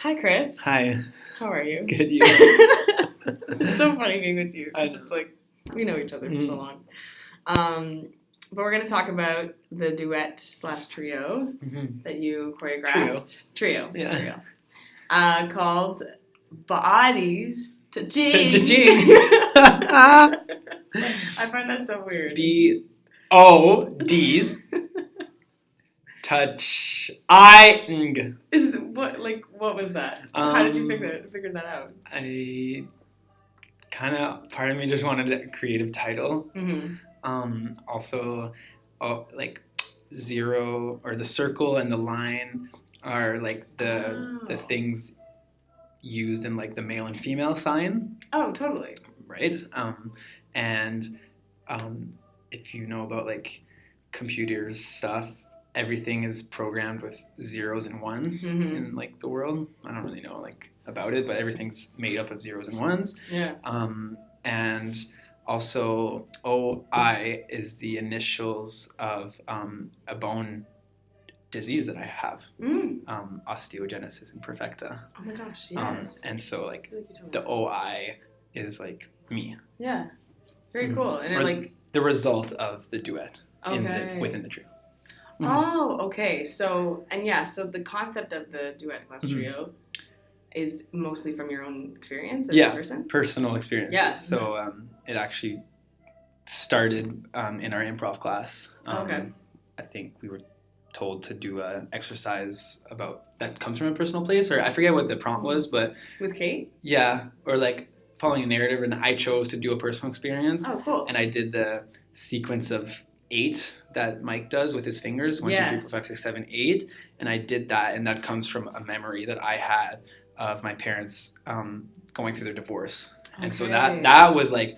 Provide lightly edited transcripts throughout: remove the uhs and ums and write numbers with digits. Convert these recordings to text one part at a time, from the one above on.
Hi, Chris. Hi. How are you? Good, you. It's so funny being with you because it's like we know each other for so long. But we're going to talk about the duet / trio that you choreographed. Trio. Called Bodies to Jing. I find that so weird. B-O-Ds. Touch. I-ng. What was that? How did you figure that out? Part of me just wanted a creative title. Mm-hmm. Also, zero or the circle and the line are like the things used in like the male and female sign. Oh, totally. Right. If you know about like computers stuff, everything is programmed with zeros and ones in like the world. I don't really know like about it, but everything's made up of zeros and ones. Yeah. And also OI is the initials of a bone disease that I have, osteogenesis imperfecta. Oh my gosh, yes. And so like the OI is like me. Yeah. Very cool. And the result of the duet within the trio. Oh, okay. So the concept of the duet / trio is mostly from your own experience as a person? Personal experiences. Yeah. So it actually started in our improv class. Okay. I think we were told to do an exercise that comes from a personal place, or I forget what the prompt was, but... With Kate? Yeah, or like following a narrative, and I chose to do a personal experience. Oh, cool. And I did the sequence of 8 that Mike does with his fingers, 1, 2, 3, 4, 5, 6, 7, 8, and I did that, and that comes from a memory that I had of my parents going through their divorce. And so that was like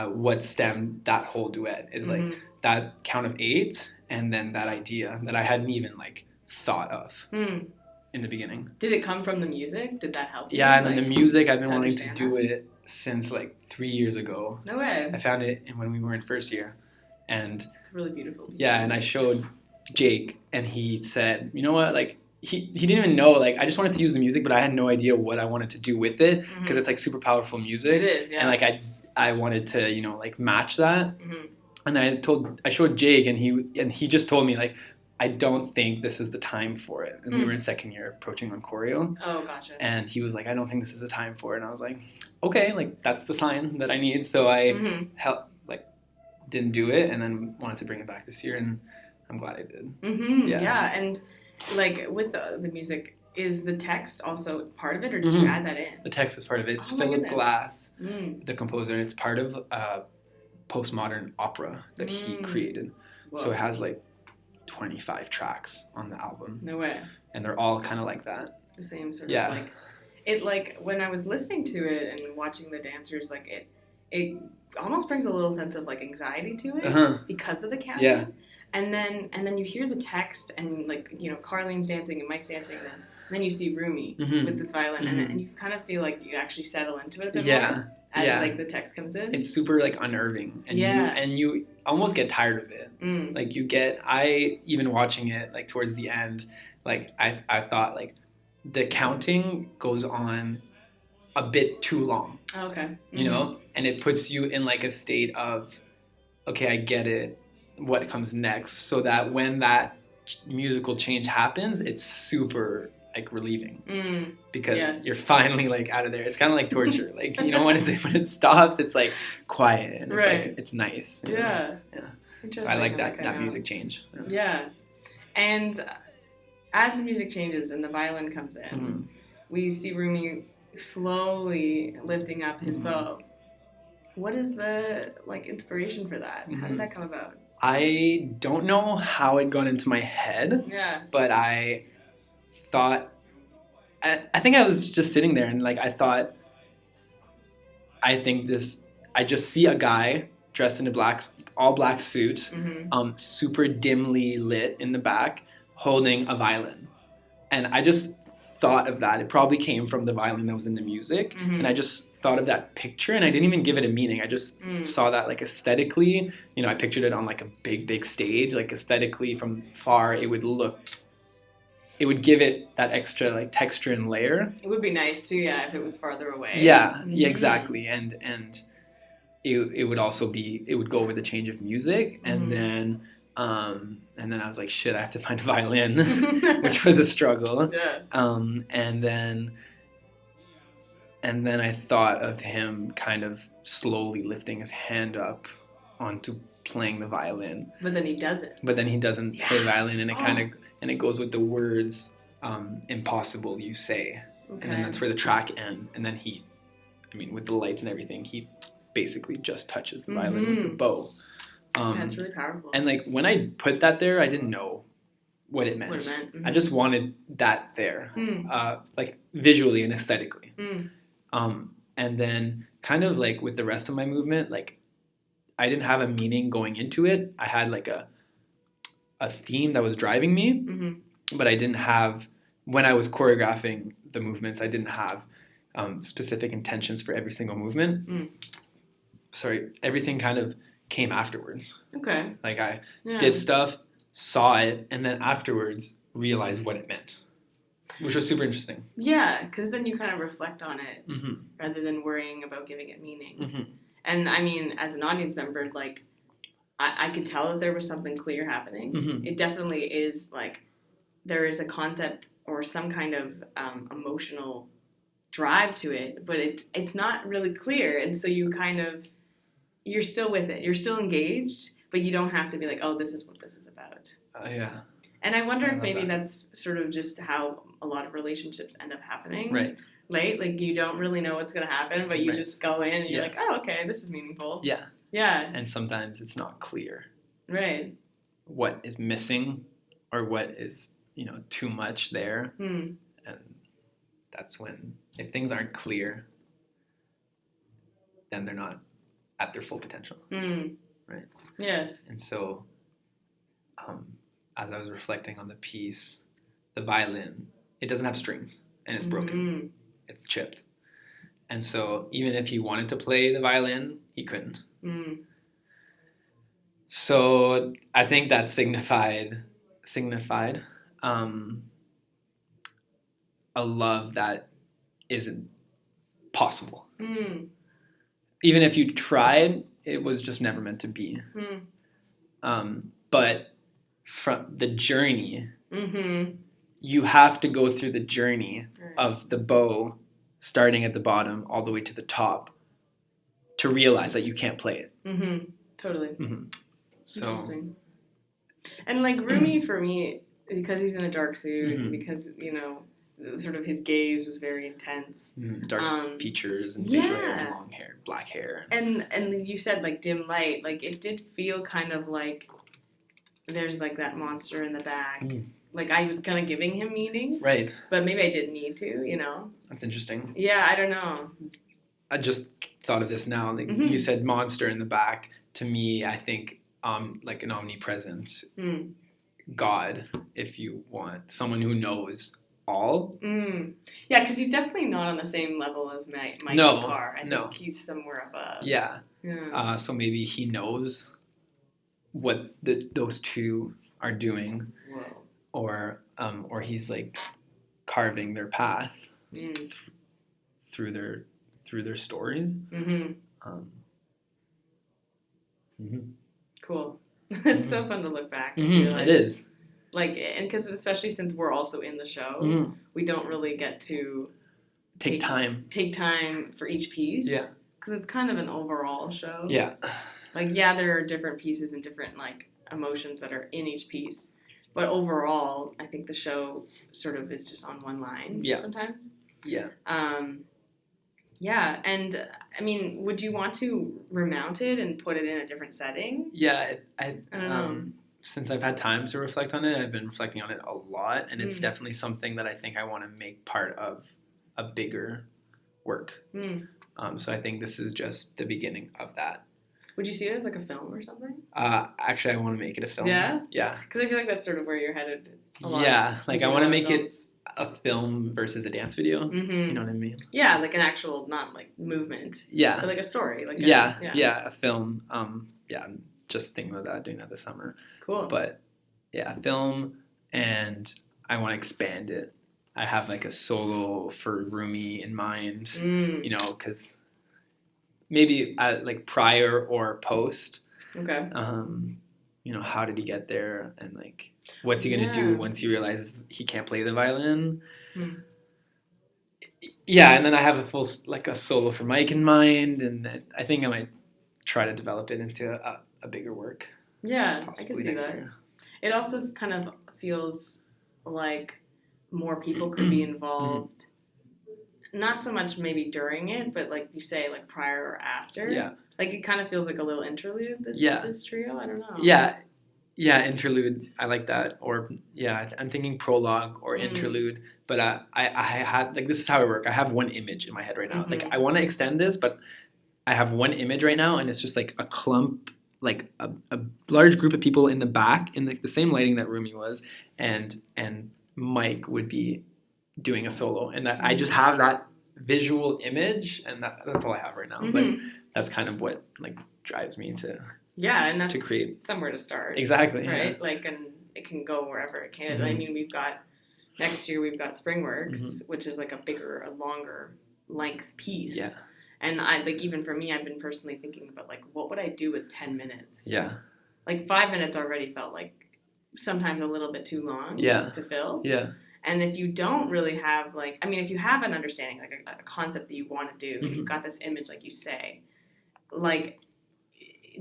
what stemmed that whole duet, is like that count of 8 and then that idea that I hadn't even like thought of in the beginning. Did it come from the music? Did that help you? Yeah, and then the music, I've been wanting to do it since like 3 years ago. No way. I found it when we were in first year. And it's really beautiful. Yeah, and I showed Jake, and he said, you know what, like, he didn't even know, like, I just wanted to use the music, but I had no idea what I wanted to do with it, because it's like super powerful music. It is, yeah. And like I wanted to, you know, like match that. And I showed Jake, and he just told me, like, I don't think this is the time for it. And we were in second year approaching on choreo. Oh, gotcha. And he was like, I don't think this is the time for it. And I was like, okay, like, that's the sign that I need. So I didn't do it, and then wanted to bring it back this year, and I'm glad I did. Yeah, and like with the music, is the text also part of it, or did you add that in? The text is part of it. It's Philip Glass, the composer, and it's part of postmodern opera that he created. Whoa. So it has like 25 tracks on the album. No way. And they're all kind of like that. The same sort of like it. Like when I was listening to it and watching the dancers, like it almost brings a little sense of like anxiety to it because of the counting. Yeah. And then you hear the text, and like, you know, Carlene's dancing and Mike's dancing, and then you see Rumi with this violin, and you kind of feel like you actually settle into it a bit more as like the text comes in. It's super like unnerving, and you almost get tired of it. Like I even watching it like towards the end, like I thought like the counting goes on a bit too long. Oh, okay. You know, and it puts you in like a state of, okay, I get it, what comes next, so that when that musical change happens, it's super like relieving because you're finally like out of there. It's kind of like torture. Like, you know, when it stops, it's like quiet, and it's like it's nice. Yeah. Interesting. I like that music change. Yeah. And as the music changes and the violin comes in, we see Rumi slowly lifting up his bow. What is the like inspiration for that? How did that come about? I don't know how it got into my head. Yeah. But I thought, I think I was just sitting there, and like I thought, I just see a guy dressed in a all black suit, super dimly lit in the back, holding a violin, and I just thought of that. It probably came from the violin that was in the music, and I just thought of that picture, and I didn't even give it a meaning. I just saw that like aesthetically, you know, I pictured it on like a big stage, like aesthetically from far it would look it would give it that extra like texture and layer. It would be nice too, yeah, if it was farther away. Yeah, exactly. And it would also be, it would go with the change of music, and then I was like, shit, I have to find a violin, which was a struggle. Yeah. And then I thought of him kind of slowly lifting his hand up onto playing the violin. But then he doesn't. Play the violin, and it kind of, and it goes with the words, impossible you say. Okay. And then that's where the track ends. And then with the lights and everything, he basically just touches the violin with the bow. That's really powerful. And like when I put that there, I didn't know what it meant. Mm-hmm. I just wanted that there, like visually and aesthetically. And then kind of like with the rest of my movement, like I didn't have a meaning going into it. I had like a theme that was driving me, but I didn't have, when I was choreographing the movements, I didn't have specific intentions for every single movement. Sorry, everything kind of came afterwards. Okay. Like I did stuff, saw it, and then afterwards realized what it meant, which was super interesting. Yeah, because then you kind of reflect on it rather than worrying about giving it meaning. And I mean, as an audience member, like I could tell that there was something clear happening. It definitely is like there is a concept or some kind of emotional drive to it, but it's not really clear, and so you're still with it. You're still engaged, but you don't have to be like, oh, this is what this is about. Yeah. And I wonder if maybe that's sort of just how a lot of relationships end up happening. Right? Like you don't really know what's going to happen, but you just go in and you're like, oh, okay, this is meaningful. Yeah. Yeah. And sometimes it's not clear. Right. What is missing or what is, too much there. And that's when, if things aren't clear, then they're not at their full potential. Right? Yes. And so, as I was reflecting on the piece, the violin, it doesn't have strings and it's broken. It's chipped. And so even if he wanted to play the violin, he couldn't. So I think that signified a love that isn't possible. Even if you tried, it was just never meant to be. But from the journey, you have to go through the journey of the bow starting at the bottom all the way to the top to realize that you can't play it. Totally. So, interesting. And like Rumi for me, because he's in a dark suit, because, sort of his gaze was very intense. Dark features and facial hair, long hair, black hair. And you said like dim light, like it did feel kind of like there's like that monster in the back. Like I was kind of giving him meaning. Right. But maybe I didn't need to, That's interesting. Yeah, I don't know. I just thought of this now. Like you said monster in the back. To me, I think like an omnipresent God, if you want. Someone who knows all. Yeah, because he's definitely not on the same level as Mike Carr. I think he's somewhere above. Yeah. So maybe he knows what those two are doing. Whoa. Or he's like carving their path through their stories. Cool. It's so fun to look back. It is. Like, and because especially since we're also in the show, we don't really get to take time for each piece. Yeah. Because it's kind of an overall show. Yeah. Like, there are different pieces and different like emotions that are in each piece, but overall, I think the show sort of is just on one line. Yeah. Sometimes. Yeah. Yeah, and I mean, would you want to remount it and put it in a different setting? Yeah, I don't know. Since I've had time to reflect on it, I've been reflecting on it a lot, and it's definitely something that I think I want to make part of a bigger work. So I think this is just the beginning of that. Would you see it as like a film or something? Actually, I want to make it a film. Yeah? Yeah. Because I feel like that's sort of where you're headed a lot. Yeah, like I want to make it a film versus a dance video. You know what I mean? Yeah, like an actual, not like movement. Yeah. But like a story. Like a film. Yeah, I'm just thinking about that, doing that this summer. Cool. But yeah, film, and I want to expand it. I have like a solo for Rumi in mind, you know, because maybe like prior or post. Okay. You know, how did he get there, and like what's he gonna do once he realizes he can't play the violin? Yeah, and then I have a full like a solo for Mike in mind, and then I think I might try to develop it into a bigger work. Yeah, I can see that. Year. It also kind of feels like more people could be involved. Not so much maybe during it, but like you say, like prior or after. Yeah. Like it kind of feels like a little interlude, this trio. I don't know. Yeah, interlude. I like that. Or I'm thinking prologue or interlude. But I had like, this is how I work. I have one image in my head right now. Like I want to extend this, but I have one image right now, and it's just like a clump, like a large group of people in the back in like the same lighting that Rumi was, and Mike would be doing a solo, and that I just have that visual image, and that's all I have right now. But that's kind of what like drives me to and that's to create somewhere to start. Exactly, right? Yeah. Like, and it can go wherever it can. I mean, next year we've got Springworks, which is like a longer length piece. Yeah. And I like, even for me, I've been personally thinking about like, what would I do with 10 minutes? Yeah. Like 5 minutes already felt like sometimes a little bit too long to fill. Yeah. And if you don't really have like, I mean, if you have an understanding, like a concept that you want to do, you've got this image, like you say, like,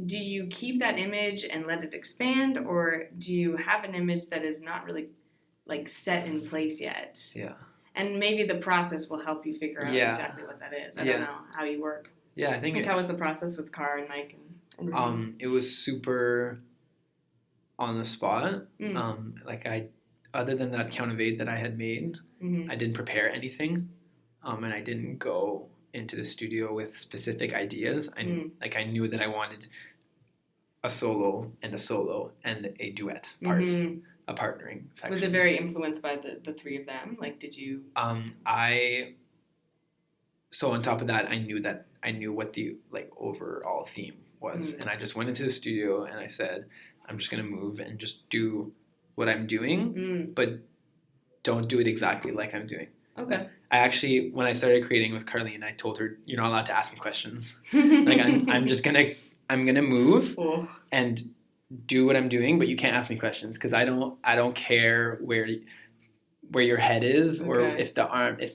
do you keep that image and let it expand, or do you have an image that is not really like set in place yet? Yeah. And maybe the process will help you figure out exactly what that is. I don't know how you work. Yeah, I think how was the process with Car and Mike and Rumi? It was super on the spot. Like other than that count of 8 that I had made, I didn't prepare anything, and I didn't go into the studio with specific ideas. I knew that I wanted a solo and a duet part. A partnering section. Was it very influenced by the three of them? Like, did you? So on top of that, I knew what the like overall theme was, and I just went into the studio and I said, I'm just gonna move and just do what I'm doing, but don't do it exactly like I'm doing. Okay. I actually, when I started creating with Carlene, I told her, you're not allowed to ask me questions. Like I'm gonna move and do what I'm doing, but you can't ask me questions because I don't care where your head is, or if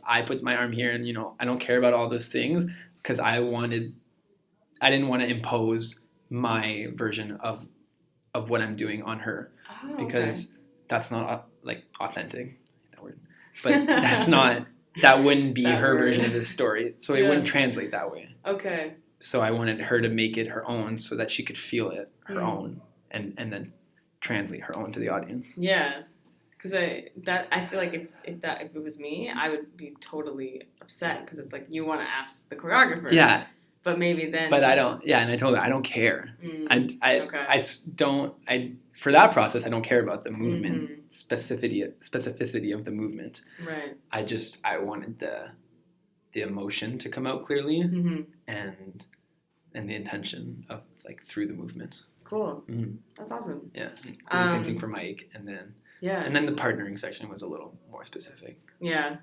I put my arm here, and I don't care about all those things, because I didn't want to impose my version of what I'm doing on her, because that's not like authentic, that word, but that wouldn't be her version of this story, so it wouldn't translate that way. Okay. So I wanted her to make it her own, so that she could feel it her own, and then translate her own to the audience. Yeah, because I feel like if it was me, I would be totally upset, because it's like, you want to ask the choreographer. Yeah. But maybe then. But I don't. Yeah, and I told her I don't care. I don't. For that process, I don't care about the movement specificity of the movement. Right. I wanted the emotion to come out clearly, and the intention of like through the movement. Cool. That's awesome. Yeah. The same thing for Mike, and then the partnering section was a little more specific. Yeah.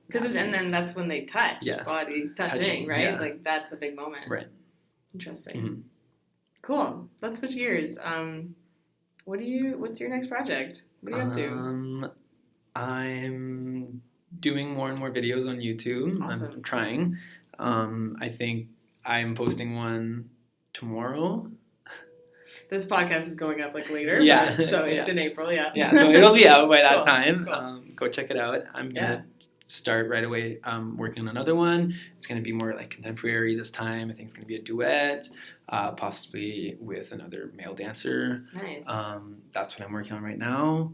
Because and then that's when they touch, bodies touching, right? Yeah. Like that's a big moment. Right. Interesting. Cool. Let's switch gears. What's your next project? What are you up to? I'm doing more and more videos on YouTube. Awesome. I'm trying. I think I'm posting one tomorrow. This podcast is going up like later. Yeah. So it's in April. Yeah. Yeah. So it'll be out by that time. Cool. Go check it out. I'm gonna start right away working on another one. It's gonna be more like contemporary this time. I think it's gonna be a duet, possibly with another male dancer. Nice. That's what I'm working on right now.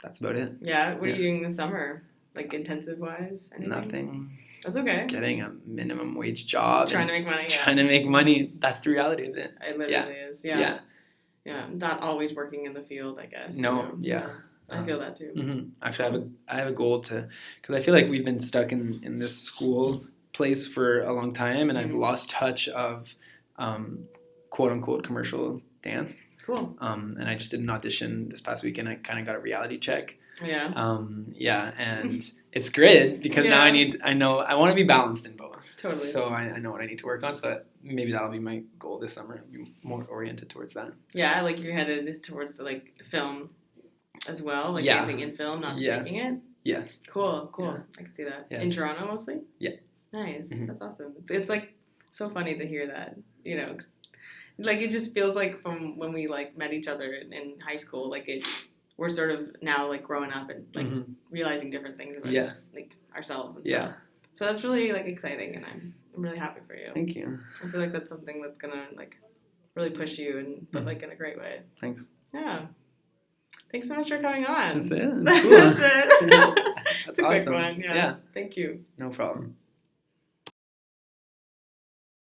That's about it. Yeah. What are you doing this summer? Like intensive wise? Nothing. That's okay. Getting a minimum wage job. Trying to make money. Trying to make money. That's the reality of it. It literally is. Yeah. Not always working in the field, I guess. No. Yeah. I feel that too. Mm-hmm. Actually, I have a goal because I feel like we've been stuck in this school place for a long time, and I've lost touch of quote unquote commercial dance. Cool. And I just did an audition this past weekend. I kind of got a reality check. Yeah. And it's great because now I want to be balanced in both. Totally. So I know what I need to work on. So maybe that'll be my goal this summer. Be more oriented towards that. Yeah, like you're headed towards like film as well, like dancing in film, not just making it. Yes. Cool. Yeah. I can see that. Yeah. In Toronto mostly? Yeah. Nice. That's awesome. It's like so funny to hear that, you know, like it just feels like from when we like met each other in high school, like we're sort of now like growing up and like realizing different things about like ourselves and stuff. So that's really like exciting, and I'm really happy for you. Thank you. I feel like that's something that's gonna like really push you, and but like in a great way. Thanks. Yeah. Thanks so much for coming on. That's it. Cool. That's it. That's It's a awesome. quick one. Yeah. Thank you. No problem.